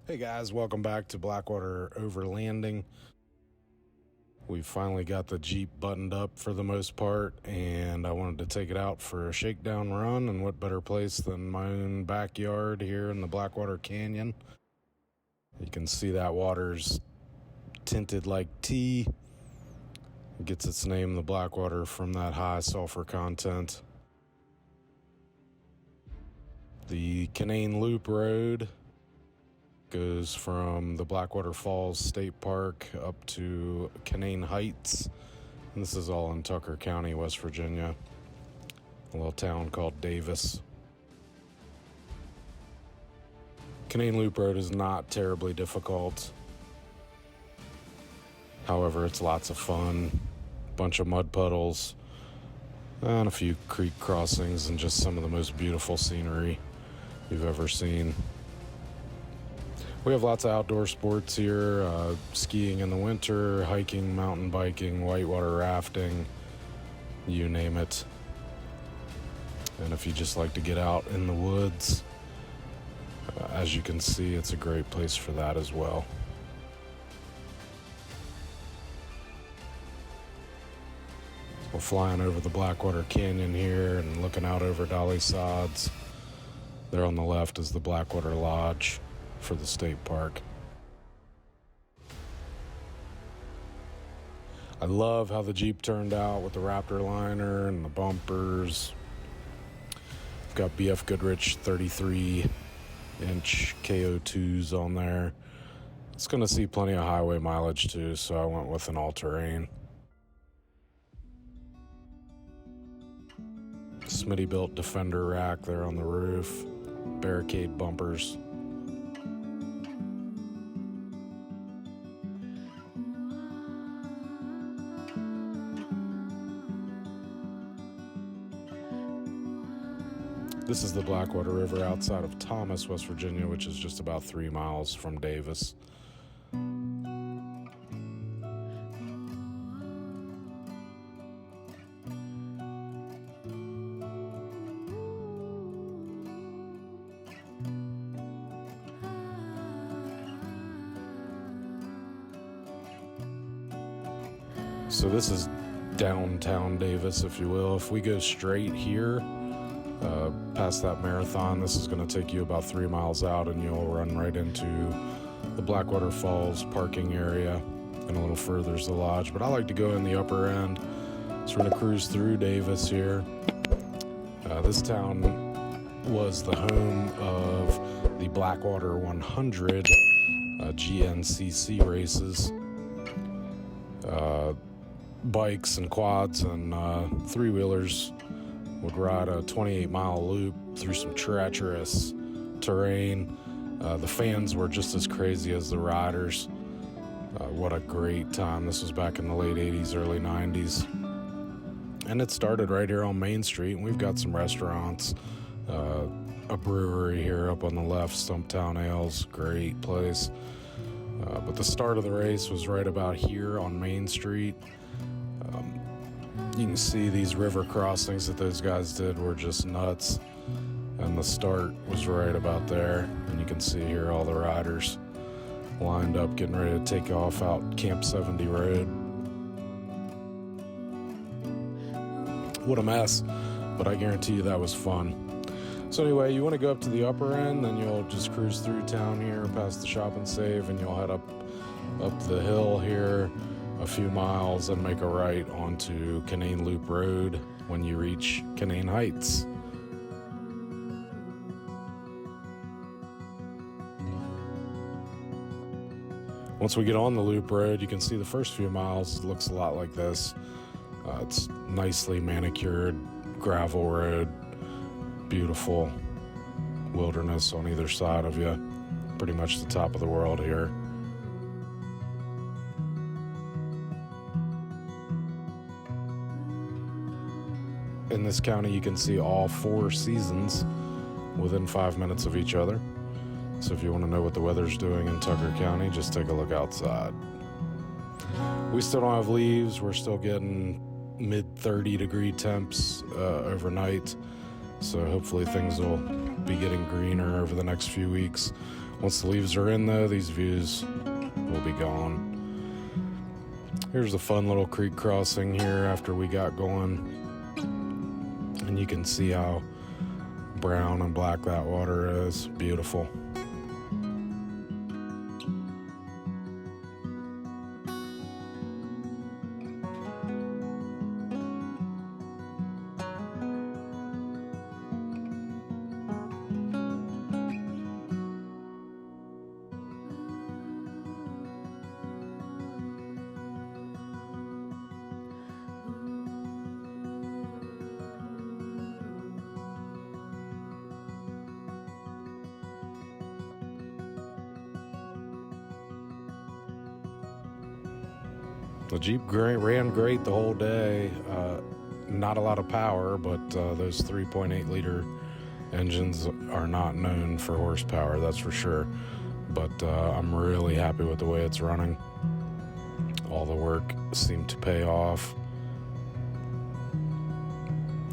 Hey guys, welcome back to Blackwater Overlanding. We finally got the Jeep buttoned up for the most part, and I wanted to take it out for a shakedown run, and what better place than my own backyard here in the Blackwater Canyon. You can see that water's tinted like tea. It gets its name, the Blackwater, from that high sulfur content. The Canaan Loop Road goes from the Blackwater Falls State Park up to Canaan Heights. And this is all in Tucker County, West Virginia, a little town called Davis. Canaan Loop Road is not terribly difficult. However, it's lots of fun. Bunch of mud puddles and a few creek crossings and just some of the most beautiful scenery you've ever seen. We have lots of outdoor sports here, skiing in the winter, hiking, mountain biking, whitewater rafting, you name it. And if you just like to get out in the woods, as you can see, it's a great place for that as well. We're flying over the Blackwater Canyon here and looking out over Dolly Sods. There on the left is the Blackwater Lodge for the state park. I love how the Jeep turned out with the Raptor liner and the bumpers. I've got BF Goodrich 33-inch KO2s on there. It's going to see plenty of highway mileage too, so I went with an all-terrain. Smitty built Defender rack there on the roof, barricade bumpers. This is the Blackwater River outside of Thomas, West Virginia, which is just about 3 miles from Davis. So this is downtown Davis, if you will. If we go straight here, past that marathon, this is going to take you about 3 miles out, and you'll run right into the Blackwater Falls parking area, and a little further is the lodge. But I like to go in the upper end, so we're going to cruise through Davis here. This town was the home of the Blackwater 100 GNCC races. Bikes and quads and three-wheelers would ride a 28-mile loop through some treacherous terrain. The fans were just as crazy as the riders. What a great time. This was back in the late 80s, early 90s. And it started right here on Main Street, and we've got some restaurants. A brewery here up on the left, Stumptown Ales, great place. But the start of the race was right about here on Main Street. You can see these river crossings that those guys did were just nuts, and the start was right about there. And you can see here all the riders lined up getting ready to take off out Camp 70 Road. What a mess, but I guarantee you that was fun. So anyway, you want to go up to the upper end, then you'll just cruise through town here past the Shop and Save, and you'll head up the hill here a few miles and make a right onto Canaan Loop Road when you reach Canaan Heights. Once we get on the Loop Road, you can see the first few miles looks a lot like this. It's nicely manicured gravel road, beautiful wilderness on either side of you, pretty much the top of the world here. In this county, you can see all 4 seasons within 5 minutes of each other. So if you want to know what the weather's doing in Tucker County, just take a look outside. We still don't have leaves. We're still getting mid-30 degree temps overnight. So hopefully things will be getting greener over the next few weeks. Once the leaves are in, though, these views will be gone. Here's a fun little creek crossing here after we got going. And you can see how brown and black that water is. Beautiful. The Jeep ran great the whole day. Not a lot of power, but those 3.8 liter engines are not known for horsepower, that's for sure. But I'm really happy with the way it's running. All the work seemed to pay off.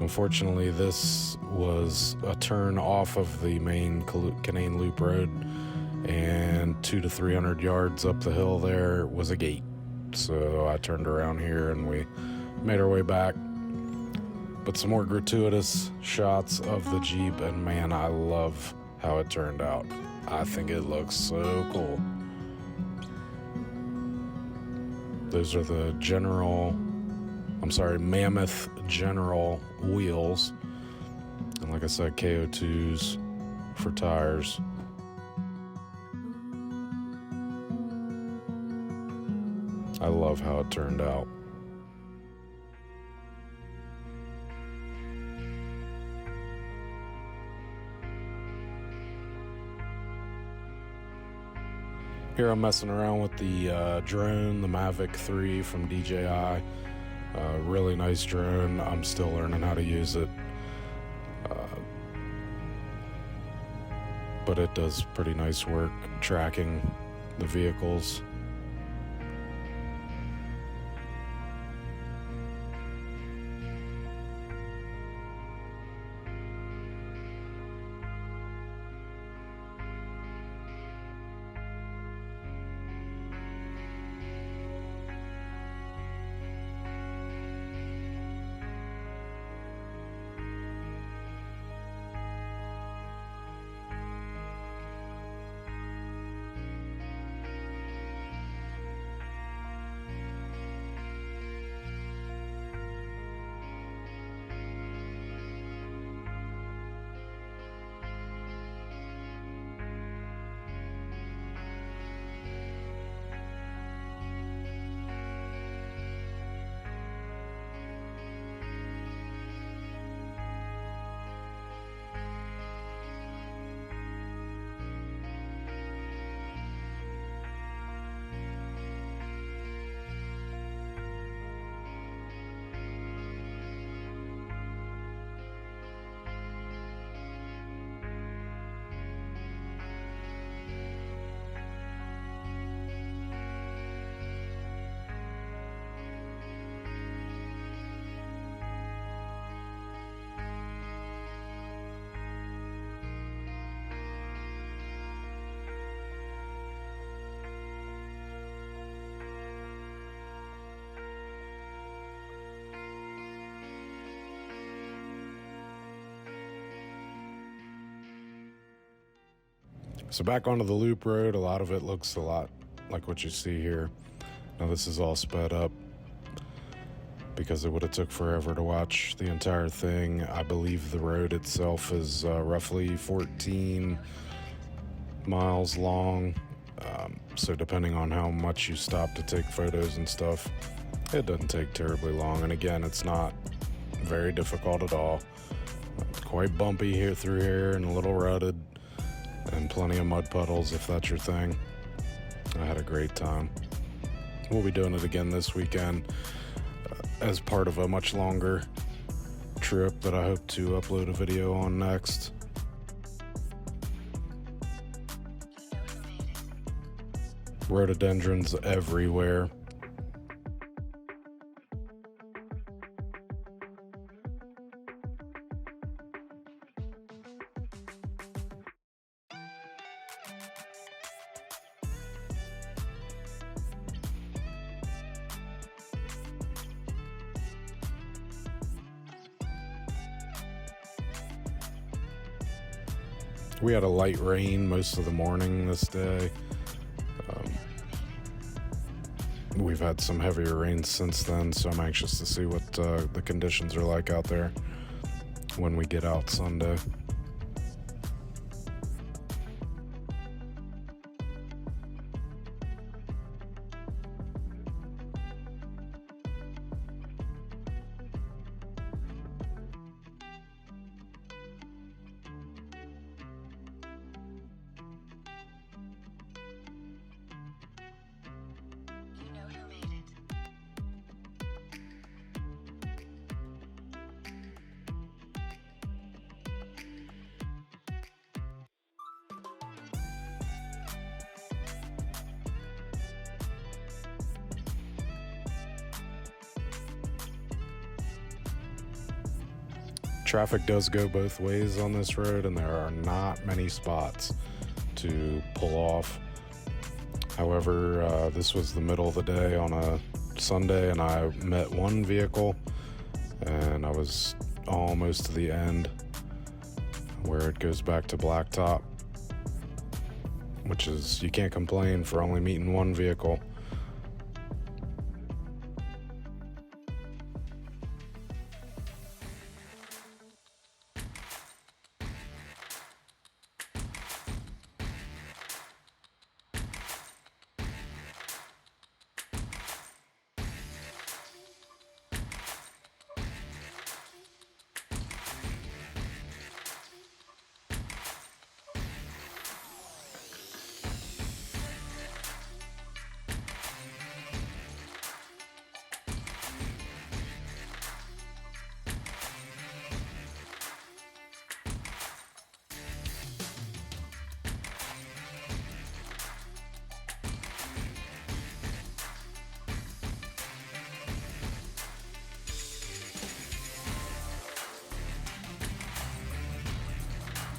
Unfortunately, this was a turn off of the main Canaan Loop Road, and 200 to 300 yards up the hill there was a gate. So I turned around here and we made our way back. But some more gratuitous shots of the Jeep, and man, I love how it turned out. I think it looks so cool. Those are the Mammoth General wheels. And like I said, KO2s for tires. I love how it turned out. Here I'm messing around with the drone, the Mavic 3 from DJI. Really nice drone. I'm still learning how to use it. But it does pretty nice work tracking the vehicles. So back onto the loop road, a lot of it looks a lot like what you see here. Now this is all sped up because it would have took forever to watch the entire thing. I believe the road itself is roughly 14 miles long. So depending on how much you stop to take photos and stuff, it doesn't take terribly long. And again, it's not very difficult at all. It's quite bumpy here through here and a little rutted, and plenty of mud puddles if that's your thing. I had a great time. We'll be doing it again this weekend as part of a much longer trip that I hope to upload a video on next. Rhododendrons everywhere. We had a light rain most of the morning this day. We've had some heavier rains since then, so I'm anxious to see what the conditions are like out there when we get out Sunday. Traffic does go both ways on this road, and there are not many spots to pull off. However, this was the middle of the day on a Sunday, and I met one vehicle, and I was almost to the end where it goes back to Blacktop, which is, you can't complain for only meeting one vehicle.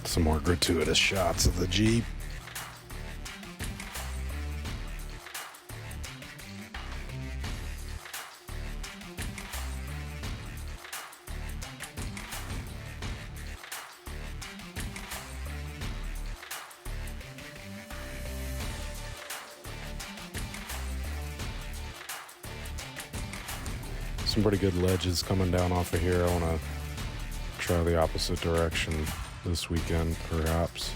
Some more gratuitous shots of the Jeep. Some pretty good ledges coming down off of here. I want to try the opposite direction this weekend, perhaps.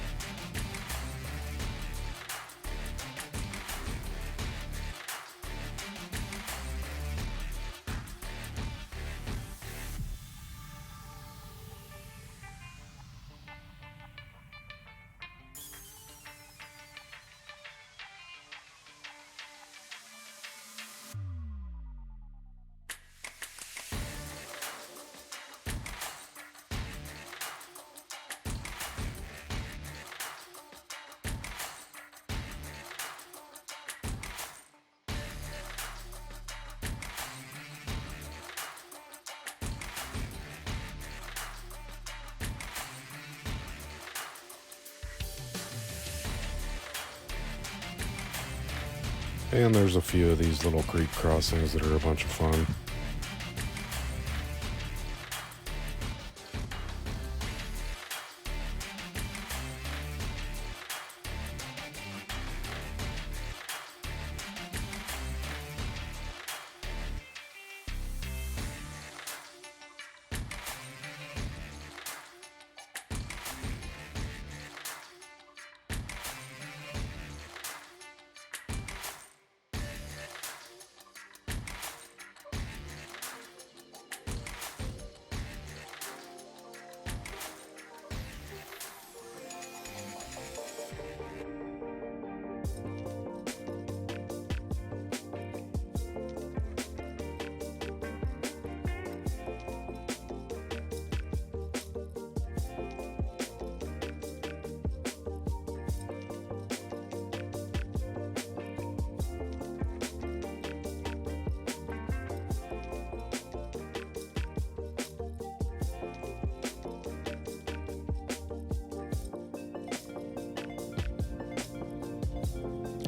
And there's a few of these little creek crossings that are a bunch of fun.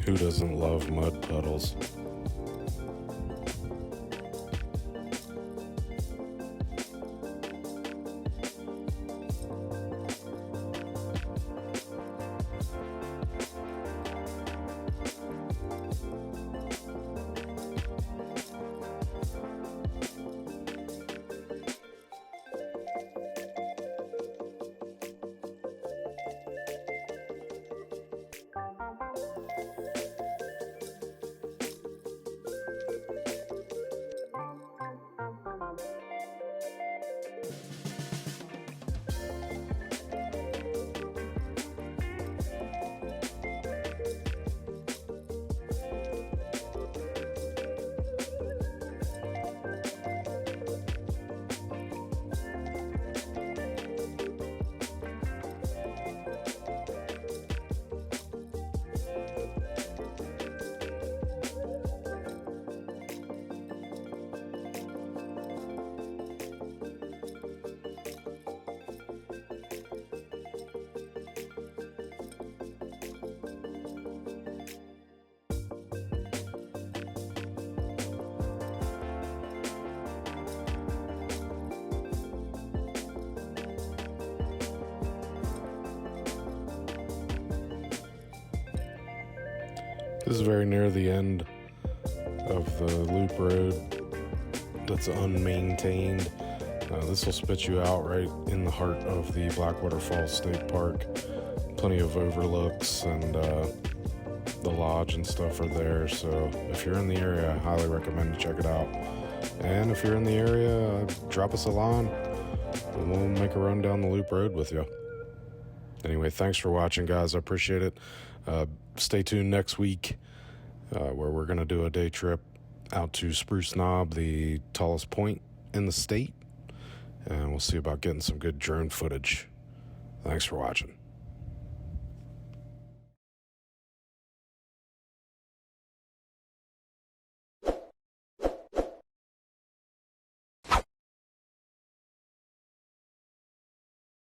Who doesn't love mud puddles? This is very near the end of the loop road that's unmaintained. This will spit you out right in the heart of the Blackwater Falls State Park. Plenty of overlooks, and the lodge and stuff are there. So if you're in the area, I highly recommend to check it out. And if you're in the area, drop us a line and we'll make a run down the loop road with you. Anyway, thanks for watching, guys. I appreciate it. Stay tuned next week where we're going to do a day trip out to Spruce Knob, the tallest point in the state. And we'll see about getting some good drone footage. Thanks for watching.